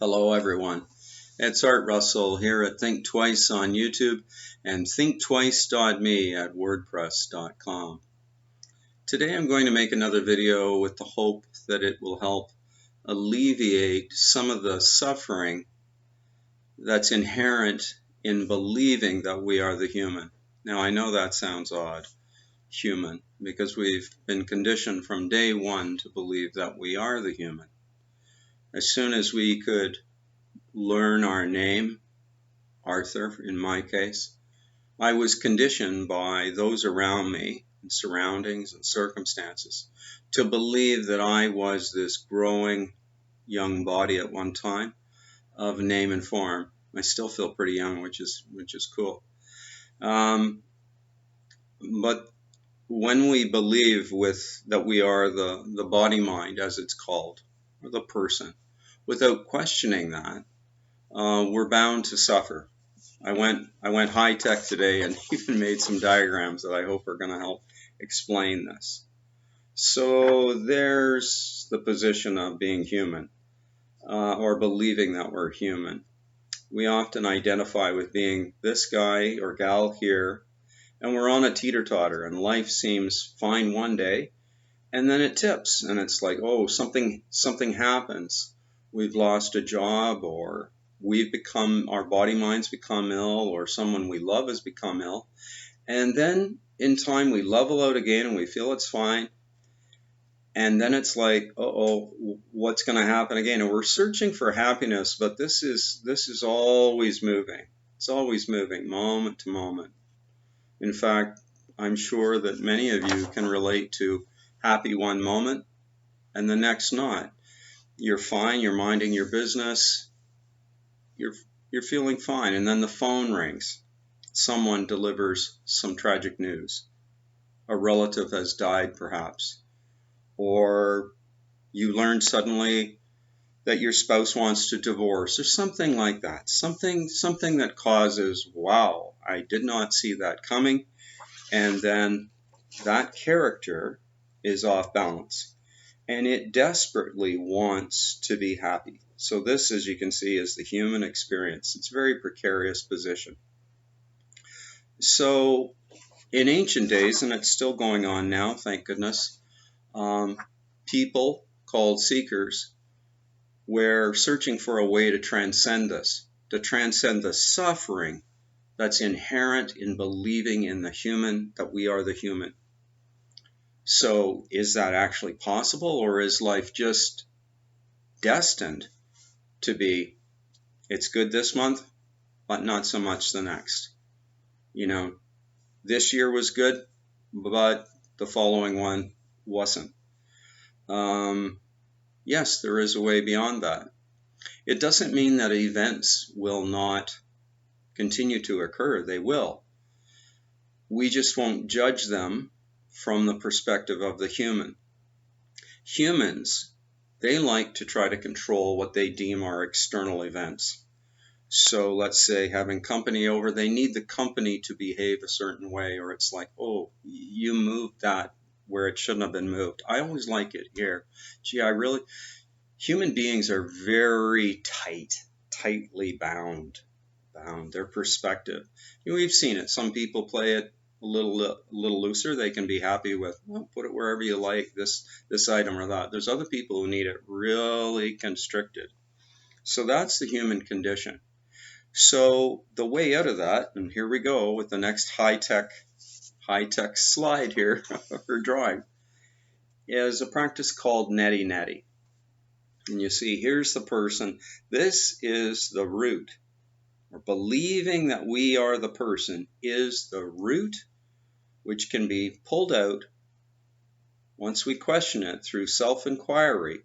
Hello everyone, it's Art Russell here at Think Twice on YouTube and thinktwice.me at wordpress.com. Today I'm going to make another video with the hope that it will help alleviate some of the suffering that's inherent in believing that we are the human. Now I know that sounds odd, human, because we've been conditioned from day one to believe that we are the human. As soon as we could learn our name, Arthur in my case, I was conditioned by those around me and surroundings and circumstances to believe that I was this growing young body at one time of name and form. I still feel pretty young, which is cool. But when we believe that we are the body mind, as it's called, or the person, without questioning that, we're bound to suffer. I went high tech today and even made some diagrams that I hope are going to help explain this. So there's the position of being human, or believing that we're human. We often identify with being this guy or gal here, and we're on a teeter-totter, and life seems fine one day, and then it tips, and it's like, oh, something happens. We've lost a job, or our body minds become ill, or someone we love has become ill. And then in time we level out again and we feel it's fine. And then it's like, uh-oh, what's going to happen again? And we're searching for happiness, but this is always moving. It's always moving, moment to moment. In fact, I'm sure that many of you can relate to happy one moment and the next not. You're fine, you're minding your business, you're feeling fine, and then the phone rings. Someone delivers some tragic news. A relative has died, perhaps. Or you learn suddenly that your spouse wants to divorce, or something like that. Something that causes, wow, I did not see that coming. And then that character is off balance, and it desperately wants to be happy. So this, as you can see, is the human experience. It's a very precarious position. So in ancient days, and it's still going on now, thank goodness, people called seekers were searching for a way to transcend this, to transcend the suffering that's inherent in believing in the human, that we are the human. So is that actually possible, or is life just destined to be, it's good this month, but not so much the next? You know, this year was good, but the following one wasn't. Yes, there is a way beyond that. It doesn't mean that events will not continue to occur. They will. We just won't judge them from the perspective of the human. Humans, they like to try to control what they deem are external events. So let's say having company over, they need the company to behave a certain way, or it's like, oh, you moved that where it shouldn't have been moved. I always like it here. Gee, human beings are very tightly bound. Their perspective. We've seen it. Some people play it a little looser. They can be happy with, well, put it wherever you like, this item or that. There's other people who need it really constricted. So that's the human condition. So the way out of that, and here we go with the next high-tech slide here, or drawing, is a practice called neti-neti. And you see, here's the person. This is the root. Or believing that we are the person is the root, which can be pulled out once we question it through self-inquiry.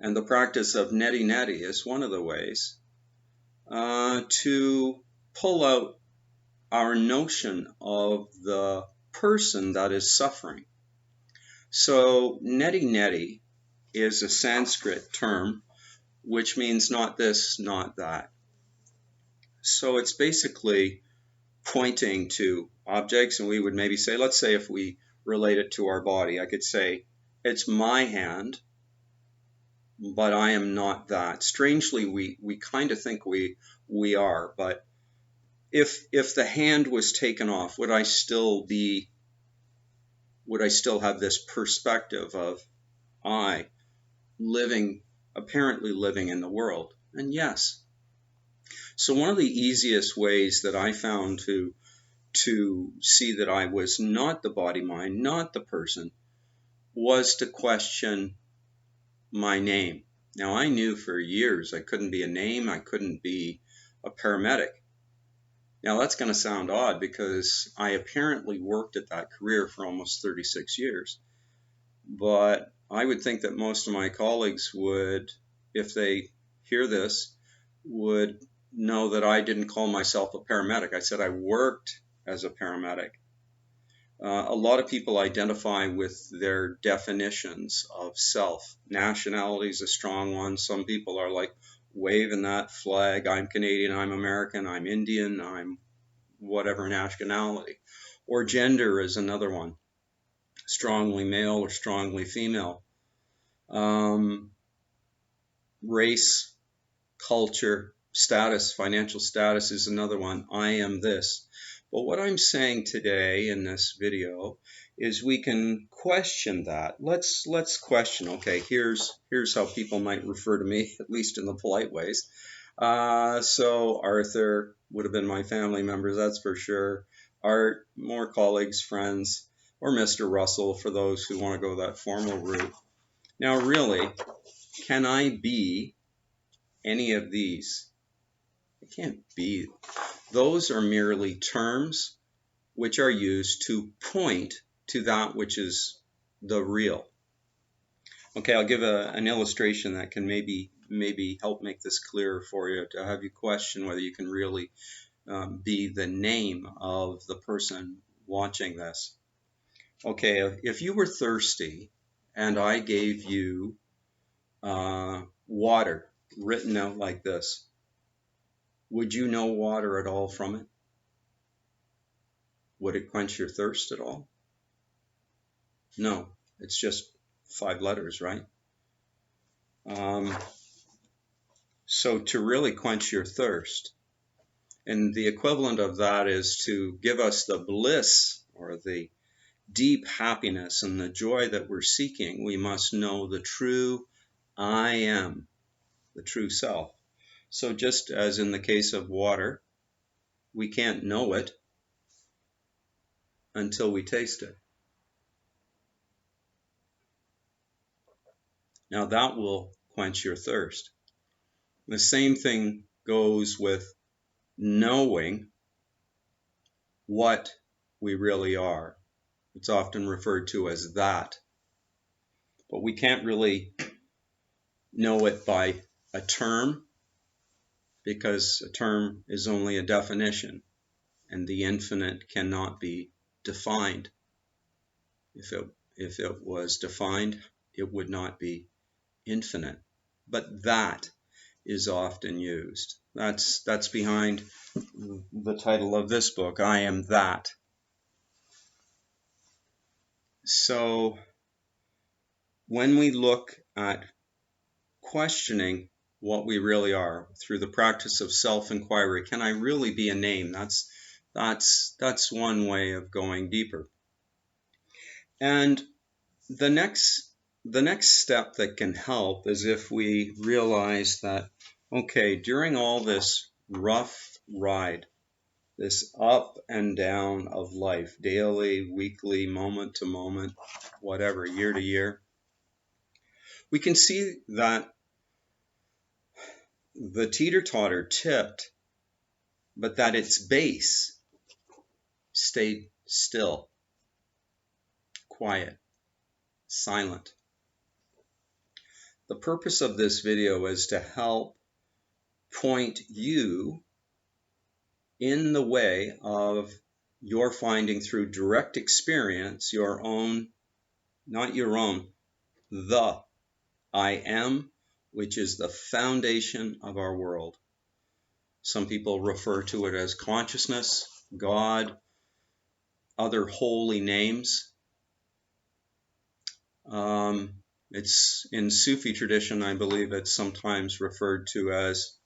And the practice of neti-neti is one of the ways to pull out our notion of the person that is suffering. So neti-neti is a Sanskrit term which means not this, not that. So it's basically pointing to objects, and we would maybe say, let's say if we relate it to our body, I could say, it's my hand but I am not that. Strangely, we kind of think we are, but if the hand was taken off, would I still have this perspective of I apparently living in the world? And yes. So one of the easiest ways that I found to see that I was not the body mind, not the person, was to question my name. Now, I knew for years I couldn't be a name, I couldn't be a paramedic. Now, that's going to sound odd because I apparently worked at that career for almost 36 years. But I would think that most of my colleagues would, if they hear this, would know that I didn't call myself a paramedic. I said I worked as a paramedic. A lot of people identify with their definitions of self. Nationality is a strong one. Some people are like waving that flag. I'm Canadian, I'm American, I'm Indian, I'm whatever nationality. Or gender is another one. Strongly male or strongly female. Race, culture, status, financial status is another one. I am this. But what I'm saying today in this video is we can question that. Let's question. Okay, here's how people might refer to me, at least in the polite ways. So Arthur would have been my family members, that's for sure. Art, more colleagues, friends, or Mr. Russell for those who want to go that formal route. Now, really, can I be any of these? I can't be. Those are merely terms which are used to point to that which is the real. Okay, I'll give an illustration that can maybe help make this clearer for you, to have you question whether you can really be the name of the person watching this. Okay, if you were thirsty and I gave you water written out like this, would you know water at all from it? Would it quench your thirst at all? No, it's just 5 letters, right? So to really quench your thirst, and the equivalent of that is to give us the bliss or the deep happiness and the joy that we're seeking, we must know the true I am, the true self. So just as in the case of water, we can't know it until we taste it. Now that will quench your thirst. The same thing goes with knowing what we really are. It's often referred to as that. But we can't really know it by a term, because a term is only a definition, and the infinite cannot be defined. If it was defined, it would not be infinite. But that is often used. That's behind the title of this book, I Am That. So when we look at questioning what we really are through the practice of self-inquiry, can I really be a name? That's one way of going deeper. And the next step that can help is if we realize that, okay, during all this rough ride, this up and down of life, daily, weekly, moment to moment, whatever, year to year, we can see that the teeter-totter tipped, but that its base stayed still, quiet, silent. The purpose of this video is to help point you in the way of your finding through direct experience your own, not your own, the I am, which is the foundation of our world. Some people refer to it as consciousness, God, other holy names. It's in Sufi tradition, I believe it's sometimes referred to as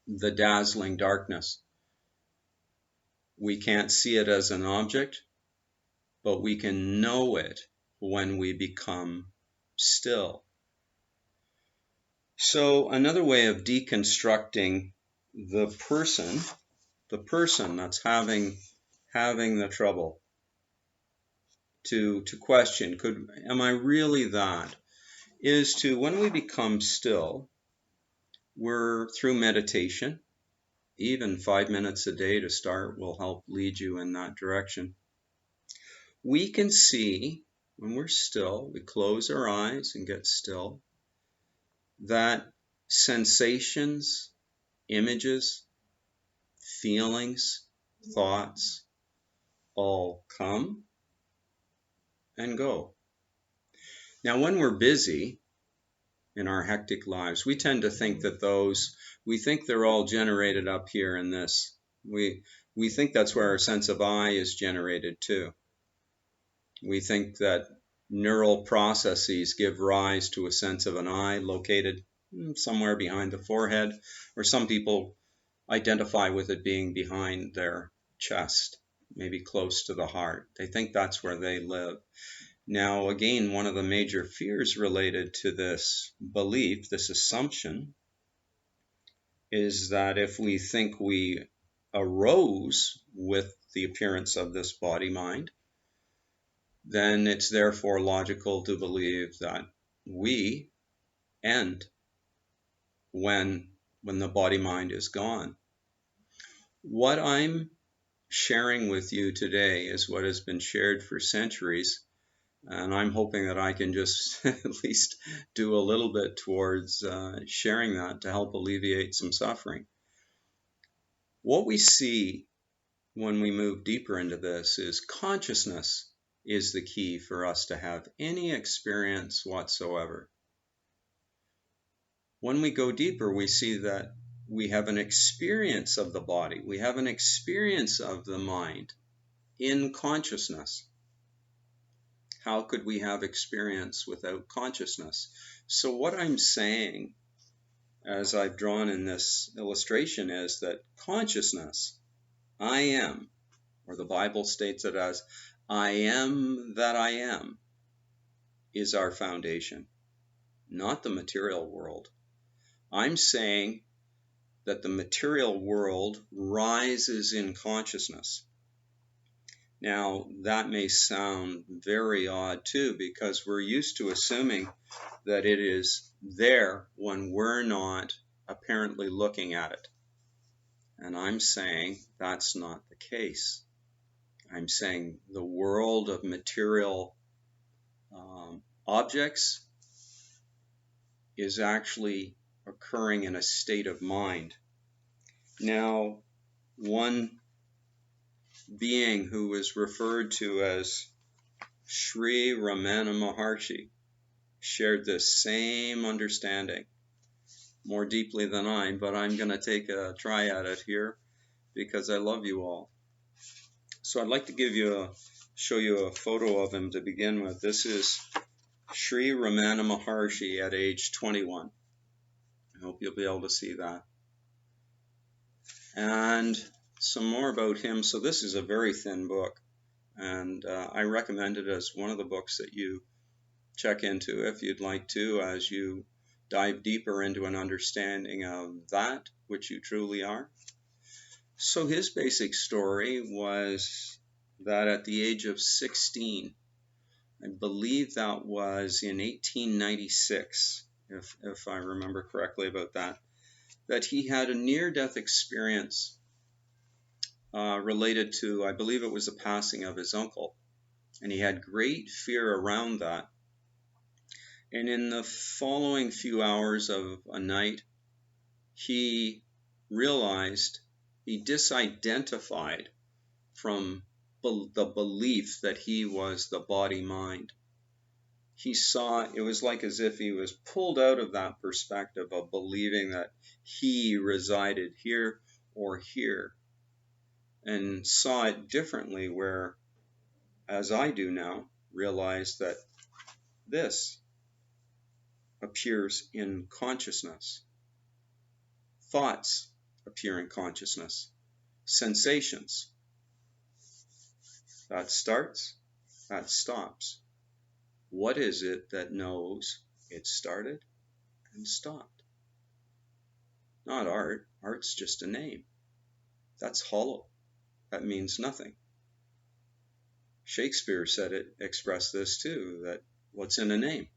the dazzling darkness. We can't see it as an object, but we can know it when we become still. So another way of deconstructing the person that's having the trouble, to question, am I really that, is to, when we become still, we're through meditation, even 5 minutes a day to start will help lead you in that direction. We can see, when we're still, we close our eyes and get still, that sensations, images, feelings, thoughts all come and go. Now, when we're busy in our hectic lives, we tend to think that we think they're all generated up here in this. We think that's where our sense of I is generated too. We think that neural processes give rise to a sense of an I located somewhere behind the forehead, or some people identify with it being behind their chest, maybe close to the heart. They think that's where they live. Now, again, one of the major fears related to this belief, this assumption, is that if we think we arose with the appearance of this body-mind, then it's therefore logical to believe that we end when the body-mind is gone. What I'm sharing with you today is what has been shared for centuries, and I'm hoping that I can just at least do a little bit towards sharing that to help alleviate some suffering. What we see when we move deeper into this is consciousness is the key for us to have any experience whatsoever. When we go deeper, we see that we have an experience of the body, we have an experience of the mind in consciousness. How could we have experience without consciousness? So what I'm saying, as I've drawn in this illustration, is that consciousness, I am, or the Bible states it as, I am that I am, is our foundation, not the material world. I'm saying that the material world rises in consciousness. Now, that may sound very odd too, because we're used to assuming that it is there when we're not apparently looking at it. And I'm saying that's not the case. I'm saying the world of material objects is actually occurring in a state of mind. Now, one being who is referred to as Sri Ramana Maharshi shared this same understanding more deeply than I, but I'm going to take a try at it here because I love you all. So I'd like to show you a photo of him to begin with. This is Sri Ramana Maharshi at age 21. I hope you'll be able to see that. And some more about him. So this is a very thin book, and I recommend it as one of the books that you check into if you'd like to, as you dive deeper into an understanding of that which you truly are. So his basic story was that at the age of 16, I believe that was in 1896, if I remember correctly about that he had a near-death experience related to, I believe it was the passing of his uncle, and he had great fear around that. And in the following few hours of a night, he realized, he disidentified from the belief that he was the body-mind. He saw, it was like as if he was pulled out of that perspective of believing that he resided here or here, and saw it differently, where, as I do now, realized that this appears in consciousness. Thoughts appear in consciousness. Sensations. That starts, that stops. What is it that knows it started and stopped? Not art. Art's just a name. That's hollow. That means nothing. Shakespeare expressed this too, that what's in a name,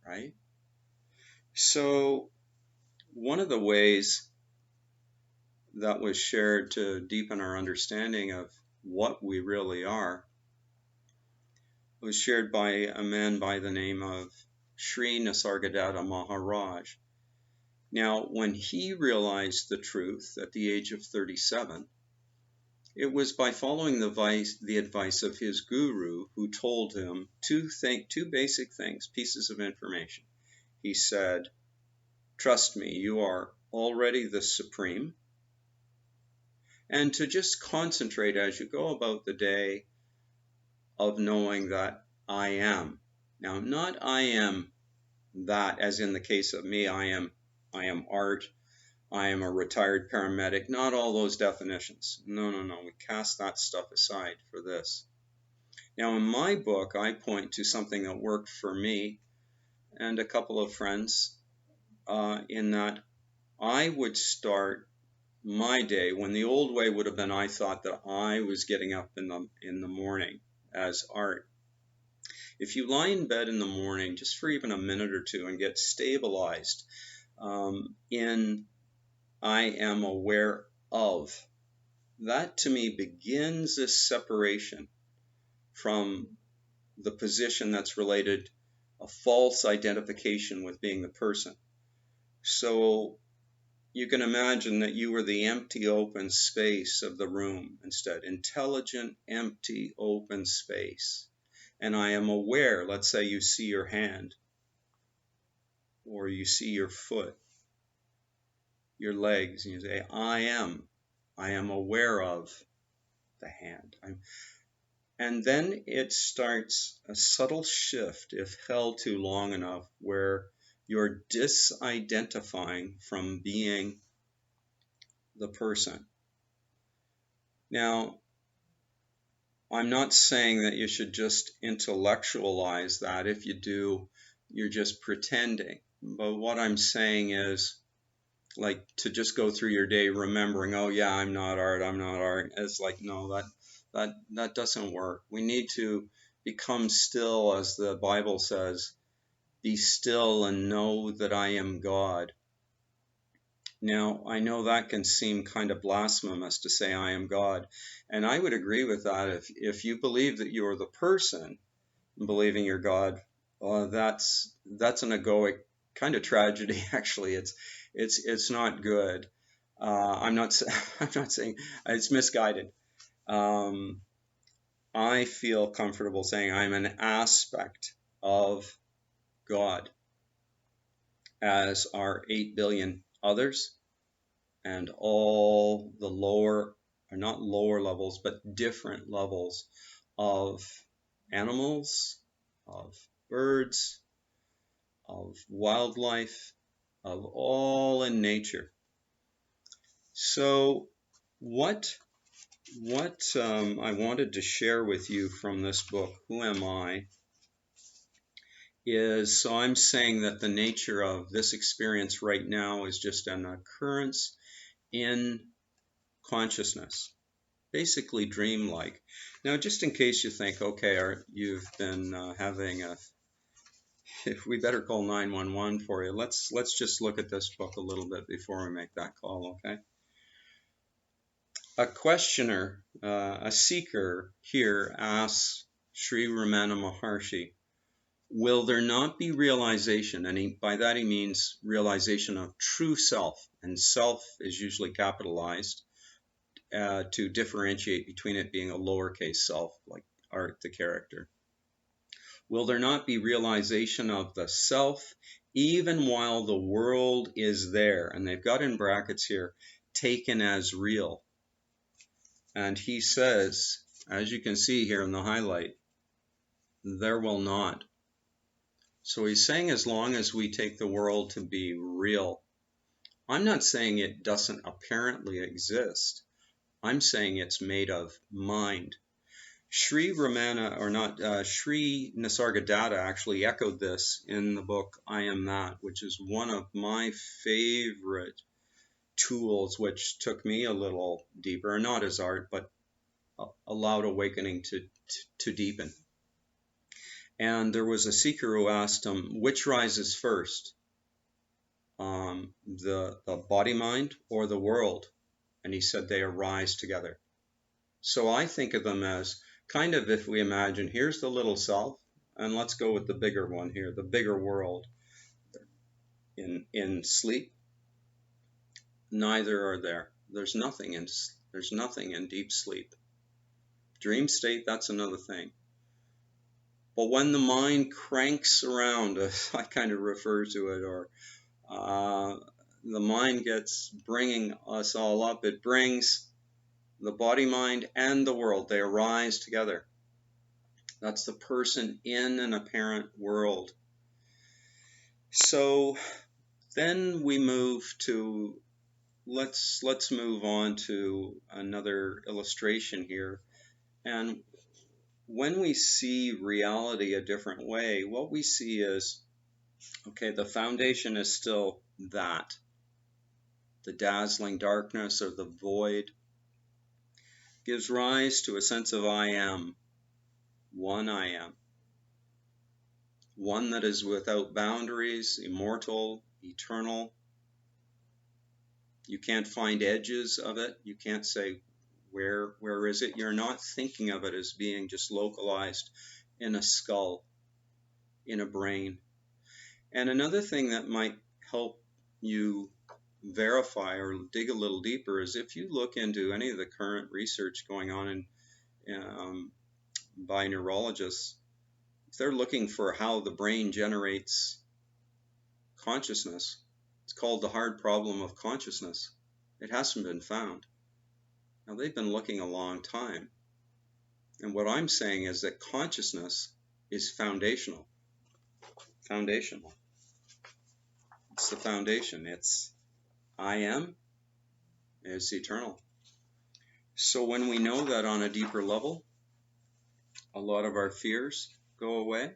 right? So one of the ways that was shared to deepen our understanding of what we really are was shared by a man by the name of Sri Nisargadatta Maharaj. Now, when he realized the truth at the age of 37, it was by following the advice of his guru, who told him two basic things, pieces of information. He said, "Trust me, you are already the supreme," and to just concentrate as you go about the day of knowing that I am. Now, not I am that, as in the case of me, I am art, I am a retired paramedic, not all those definitions. No, we cast that stuff aside for this. Now, in my book, I point to something that worked for me and a couple of friends, in that I would start my day, when the old way would have been I thought that I was getting up in the morning as art. If you lie in bed in the morning just for even a minute or two and get stabilized in I am aware of, that to me begins this separation from the position that's related, a false identification with being the person. So you can imagine that you were the empty open space of the room instead. Intelligent, empty, open space. And I am aware, let's say you see your hand, or you see your foot, your legs, and you say, I am aware of the hand. And then it starts a subtle shift, if held too long enough, where you're disidentifying from being the person. Now, I'm not saying that you should just intellectualize that. If you do, you're just pretending. But what I'm saying is, like, to just go through your day remembering, oh yeah, I'm not art. It's like, no, that doesn't work. We need to become still, as the Bible says, be still and know that I am God. Now, I know that can seem kind of blasphemous to say I am God, and I would agree with that. If you believe that you're the person, believing you're God, that's an egoic kind of tragedy. Actually, it's not good. I'm not saying it's misguided. I feel comfortable saying I'm an aspect of God, as are 8 billion others, and all the lower, or not lower levels, but different levels of animals, of birds, of wildlife, of all in nature. So what I wanted to share with you from this book, Who Am I, is, so I'm saying that the nature of this experience right now is just an occurrence in consciousness, basically dreamlike. Now, just in case you think, okay, you've been having we better call 911 for you. Let's just look at this book a little bit before we make that call, okay? A questioner, a seeker here asks Sri Ramana Maharshi, will there not be realization? And by that he means realization of true self, and self is usually capitalized to differentiate between it being a lowercase self, like Art the character. Will there not be realization of the self even while the world is there? And they've got in brackets here, taken as real. And he says, as you can see here in the highlight, there will not. So he's saying as long as we take the world to be real, I'm not saying it doesn't apparently exist. I'm saying it's made of mind. Sri Ramana, or not, Sri Nisargadatta actually echoed this in the book I Am That, which is one of my favorite tools, which took me a little deeper, not as art, but allowed awakening to deepen. And there was a seeker who asked him, which rises first, the body mind or the world? And he said they arise together. So I think of them as kind of, if we imagine, here's the little self, and let's go with the bigger one here, the bigger world. In sleep, neither are there. There's nothing in deep sleep. Dream state, that's another thing. But when the mind cranks around, as I kind of refer to it, or the mind gets bringing us all up, it brings the body, mind, and the world. They arise together. That's the person in an apparent world. So then we move to, let's move on to another illustration here. And when we see reality a different way, what we see is, okay, the foundation is still that. The dazzling darkness or the void gives rise to a sense of I am. One I am. One that is without boundaries, immortal, eternal. You can't find edges of it. You can't say, where is it? You're not thinking of it as being just localized in a skull, in a brain. And another thing that might help you verify or dig a little deeper is if you look into any of the current research going on by neurologists, if they're looking for how the brain generates consciousness, it's called the hard problem of consciousness. It hasn't been found. Now, they've been looking a long time. And what I'm saying is that consciousness is foundational. Foundational. It's the foundation. It's I am. It's eternal. So when we know that on a deeper level, a lot of our fears go away.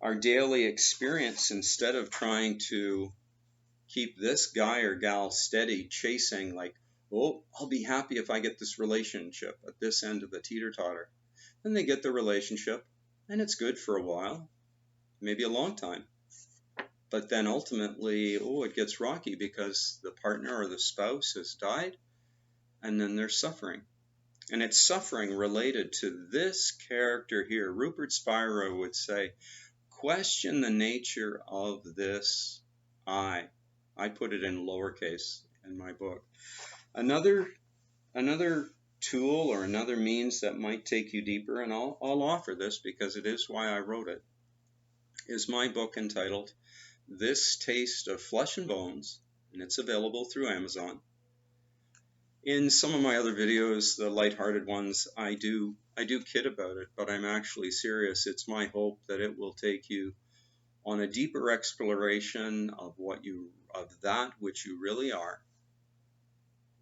Our daily experience, instead of trying to keep this guy or gal steady, chasing like, oh, I'll be happy if I get this relationship at this end of the teeter-totter. Then they get the relationship, and it's good for a while, maybe a long time. But then ultimately, it gets rocky because the partner or the spouse has died, and then there's suffering. And it's suffering related to this character here. Rupert Spira would say, question the nature of this I. I put it in lowercase in my book. Another tool or another means that might take you deeper, and I'll offer this because it is why I wrote it, is my book entitled This Taste of Flesh and Bones, and it's available through Amazon. In some of my other videos, the lighthearted ones, I do kid about it, but I'm actually serious. It's my hope that it will take you on a deeper exploration of that which you really are.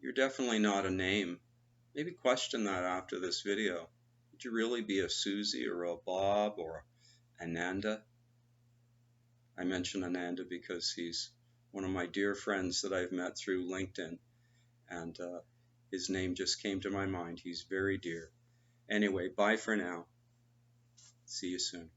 You're definitely not a name. Maybe question that after this video. Would you really be a Susie or a Bob or Ananda? I mention Ananda because he's one of my dear friends that I've met through LinkedIn, and his name just came to my mind. He's very dear. Anyway, bye for now. See you soon.